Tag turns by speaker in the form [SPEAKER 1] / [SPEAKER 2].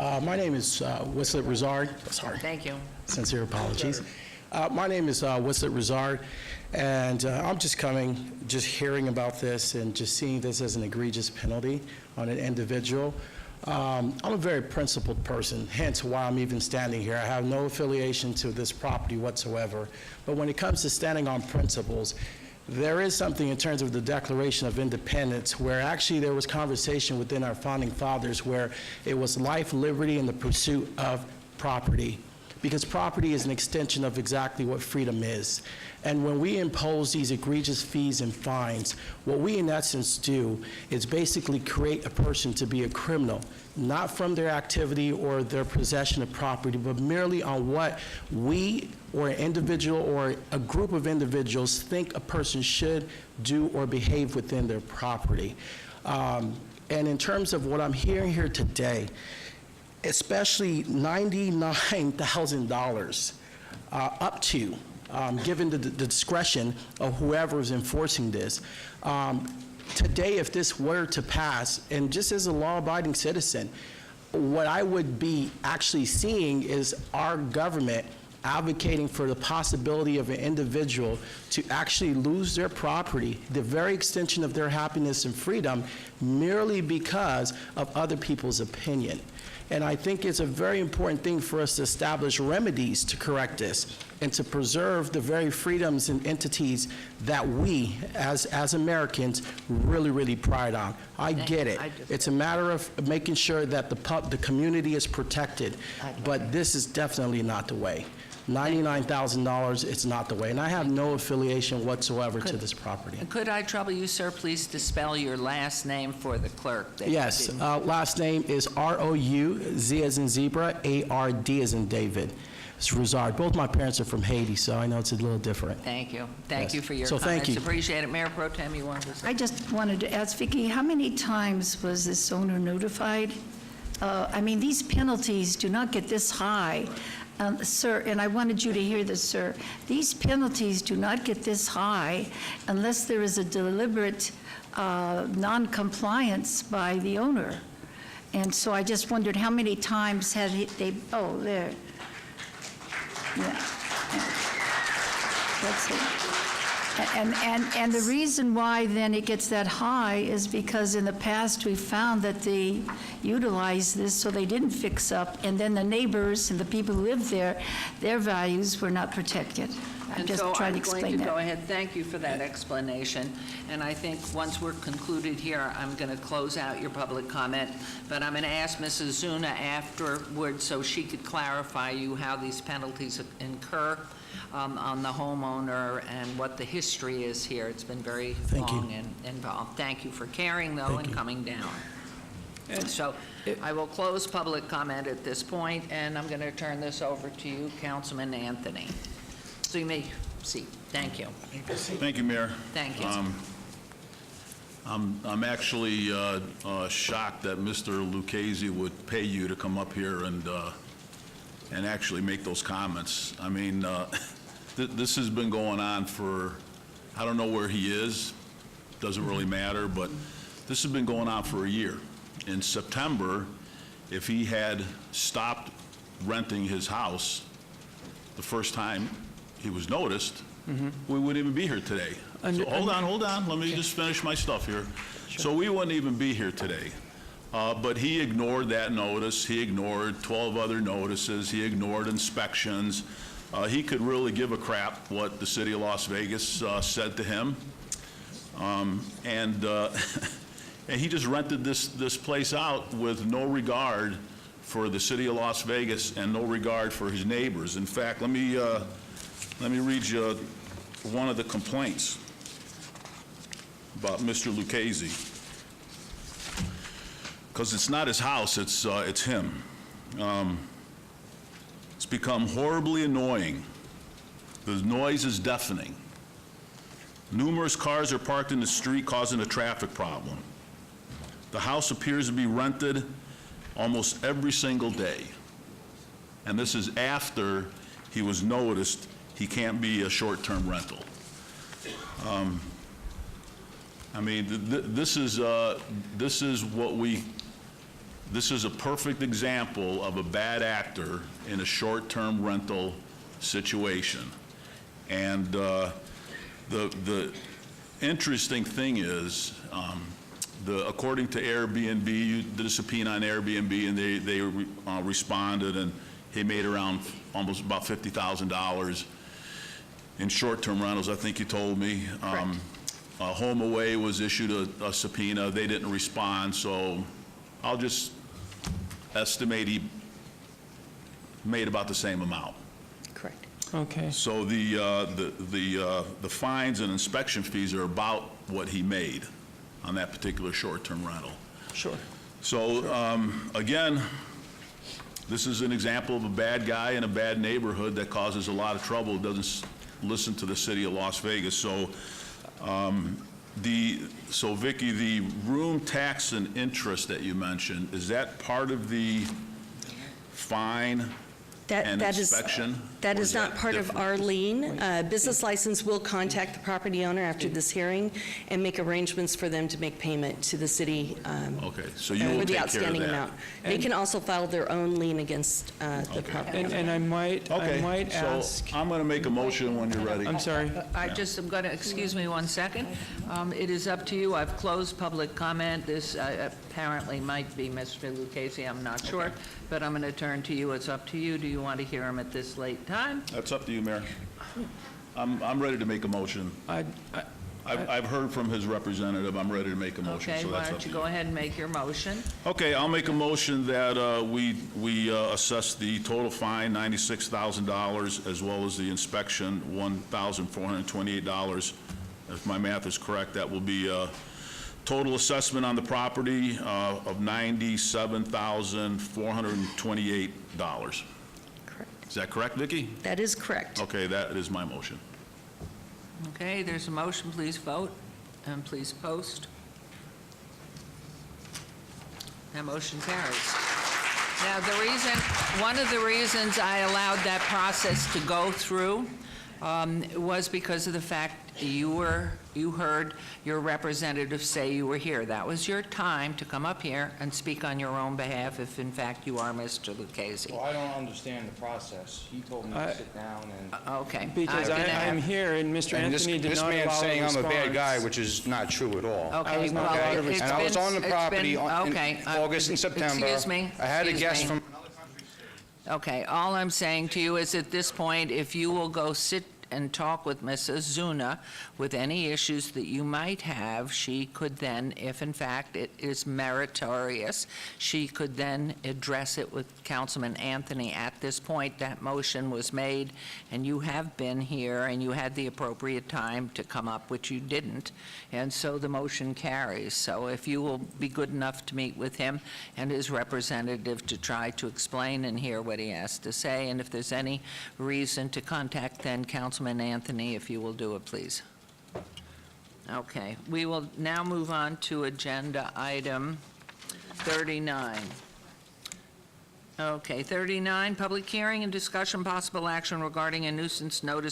[SPEAKER 1] My name is Whistlet Rizard. Sorry.
[SPEAKER 2] Thank you.
[SPEAKER 1] Sincere apologies. My name is Whistlet Rizard, and I'm just hearing about this and just seeing this as an egregious penalty on an individual. I'm a very principled person, hence why I'm even standing here. I have no affiliation to this property whatsoever. But when it comes to standing on principles, there is something in terms of the Declaration of Independence where actually there was conversation within our founding fathers where it was life, liberty, and the pursuit of property. Because property is an extension of exactly what freedom is. And when we impose these egregious fees and fines, what we in essence do is basically create a person to be a criminal, not from their activity or their possession of property, but merely on what we or an individual or a group of individuals think a person should do or behave within their property. And in terms of what I'm hearing here today, especially $99,000 up to, given the discretion of whoever is enforcing this. Today, if this were to pass, and just as a law-abiding citizen, what I would be actually seeing is our government advocating for the possibility of an individual to actually lose their property, the very extension of their happiness and freedom, merely because of other people's opinion. And I think it's a very important thing for us to establish remedies to correct this and to preserve the very freedoms and entities that we, as Americans, really pride on. I get it. It's a matter of making sure that the community is protected, but this is definitely not the way. $99,000, it's not the way. And I have no affiliation whatsoever to this property.
[SPEAKER 2] Could I trouble you, sir, please to spell your last name for the clerk?
[SPEAKER 1] Yes, last name is R-O-U-Z as in zebra, A-R-D as in David. It's Rizard. Both my parents are from Haiti, so I know it's a little different.
[SPEAKER 2] Thank you. Thank you for your
[SPEAKER 1] comments.
[SPEAKER 2] Thank you. Appreciate it. Mayor Pro Tem, you wanted to say?
[SPEAKER 3] I just wanted to ask Vicki, how many times was this owner notified? I mean, these penalties do not get this high. Sir, and I wanted you to hear this, sir. These penalties do not get this high unless there is a deliberate non-compliance by the owner. And so I just wondered how many times had they, oh, there. Yeah. That's it. And the reason why then it gets that high is because in the past we found that they utilized this so they didn't fix up, and then the neighbors and the people who lived there, their values were not protected. I'm just trying to explain that.
[SPEAKER 2] Go ahead. Thank you for that explanation. And I think once we're concluded here, I'm going to close out your public comment, but I'm going to ask Mrs. Zuna afterwards so she could clarify you how these penalties incur on the homeowner and what the history is here. It's been very long and involved. Thank you for caring, though, and coming down. And so I will close public comment at this point, and I'm going to turn this over to you, Councilman Anthony. So you may see. Thank you.
[SPEAKER 4] Thank you, Mayor.
[SPEAKER 2] Thank you.
[SPEAKER 4] I'm actually shocked that Mr. Lucchese would pay you to come up here and actually make those comments. I mean, this has been going on for, I don't know where he is, doesn't really matter, but this has been going on for a year. In September, if he had stopped renting his house the first time he was noticed, we wouldn't even be here today. So hold on, let me just finish my stuff here. Sure. So we wouldn't even be here today. But he ignored that notice, he ignored 12 other notices, he ignored inspections. He could really give a crap what the city of Las Vegas said to him. And he just rented this place out with no regard for the city of Las Vegas and no regard for his neighbors. In fact, let me read you one of the complaints about Mr. Lucchese, because it's not his house, it's him. It's become horribly annoying. The noise is deafening. Numerous cars are parked in the street, causing a traffic problem. The house appears to be rented almost every single day. And this is after he was noticed he can't be a short-term rental. I mean, this is what we this is a perfect example of a bad actor in a short-term rental situation. And the interesting thing is, according to Airbnb, you did a subpoena on Airbnb, and they responded, and he made around almost about $50,000 in short-term rentals, I think you told me. Home Away was issued a subpoena. They didn't respond, so I'll just estimate he made about the same amount.
[SPEAKER 5] Correct.
[SPEAKER 6] Okay.
[SPEAKER 4] So the fines and inspection fees are about what he made on that particular short-term rental.
[SPEAKER 6] Sure.
[SPEAKER 4] So, again, this is an example of a bad guy in a bad neighborhood that causes a lot of trouble, doesn't listen to the city of Las Vegas. So, so Vicki, the room tax and interest that you mentioned, is that part of the fine and inspection?
[SPEAKER 5] That
[SPEAKER 4] or
[SPEAKER 5] is not
[SPEAKER 4] that
[SPEAKER 5] part of
[SPEAKER 4] different?
[SPEAKER 5] our lien. Business license will contact the property owner after this hearing and make arrangements for them to make payment to the city
[SPEAKER 4] Okay, so you will
[SPEAKER 5] for the
[SPEAKER 4] take care of
[SPEAKER 5] outstanding
[SPEAKER 4] that.
[SPEAKER 5] amount. They can also file their own lien against the property owner.
[SPEAKER 6] And I might ask,
[SPEAKER 4] So I'm going to make a motion when you're ready.
[SPEAKER 6] I'm sorry.
[SPEAKER 2] I just am going to, excuse me one second. It is up to you. I've closed public comment. This apparently might be Mr. Lucchese, I'm not sure, but I'm going to turn to you. It's up to you. Do you want to hear him at this late time?
[SPEAKER 4] That's up to you, Mayor. I'm ready to make a motion. I've heard from his representative. I'm ready to make a motion,
[SPEAKER 2] Okay,
[SPEAKER 4] so
[SPEAKER 2] why
[SPEAKER 4] that's up
[SPEAKER 2] don't
[SPEAKER 4] to
[SPEAKER 2] you
[SPEAKER 4] you.
[SPEAKER 2] go ahead and make your motion?
[SPEAKER 4] Okay, I'll make a motion that we assess the total fine, $96,000, as well as the inspection, $1,428. If my math is correct, that will be a total assessment on the property of $97,428.
[SPEAKER 5] Correct.
[SPEAKER 4] Is that correct, Vicki?
[SPEAKER 5] That is correct.
[SPEAKER 4] Okay, that is my motion.
[SPEAKER 2] Okay, there's a motion. Please vote, and please post. That motion carries. Now, one of the reasons I allowed that process to go through was because of the fact you heard your representative say you were here. That was your time to come up here and speak on your own behalf if, in fact, you are Mr. Lucchese.
[SPEAKER 7] Well, I don't understand the process. He told me to sit down and...
[SPEAKER 2] Okay.
[SPEAKER 6] Because
[SPEAKER 2] I'm gonna
[SPEAKER 6] I'm
[SPEAKER 2] have-
[SPEAKER 6] here, and Mr.
[SPEAKER 7] And
[SPEAKER 6] Anthony did
[SPEAKER 7] this
[SPEAKER 6] not
[SPEAKER 7] man's
[SPEAKER 6] allow a
[SPEAKER 7] saying I'm a bad guy,
[SPEAKER 6] response.
[SPEAKER 7] which is not true at all.
[SPEAKER 2] Okay,
[SPEAKER 6] was not
[SPEAKER 2] well,
[SPEAKER 6] part of his
[SPEAKER 2] it's
[SPEAKER 7] And I was
[SPEAKER 2] been-
[SPEAKER 7] on the
[SPEAKER 2] it's
[SPEAKER 7] property
[SPEAKER 2] been-
[SPEAKER 7] in
[SPEAKER 2] okay,
[SPEAKER 7] August and September.
[SPEAKER 2] Excuse me.
[SPEAKER 7] I had a
[SPEAKER 2] excuse
[SPEAKER 7] guest
[SPEAKER 2] me.
[SPEAKER 7] from...
[SPEAKER 2] Okay, all I'm saying to you is at this point, if you will go sit and talk with Mrs. Zuna with any issues that you might have, she could then, if in fact it is meritorious, she could then address it with Councilman Anthony. At this point, that motion was made, and you have been here, and you had the appropriate time to come up, which you didn't, and so the motion carries. So if you will be good enough to meet with him and his representative to try to explain and hear what he has to say, and if there's any reason to contact then Councilman Anthony, if you will do it, please. Okay, we will now move on to agenda item 39. Okay, 39, public hearing and discussion possible action regarding a nuisance notice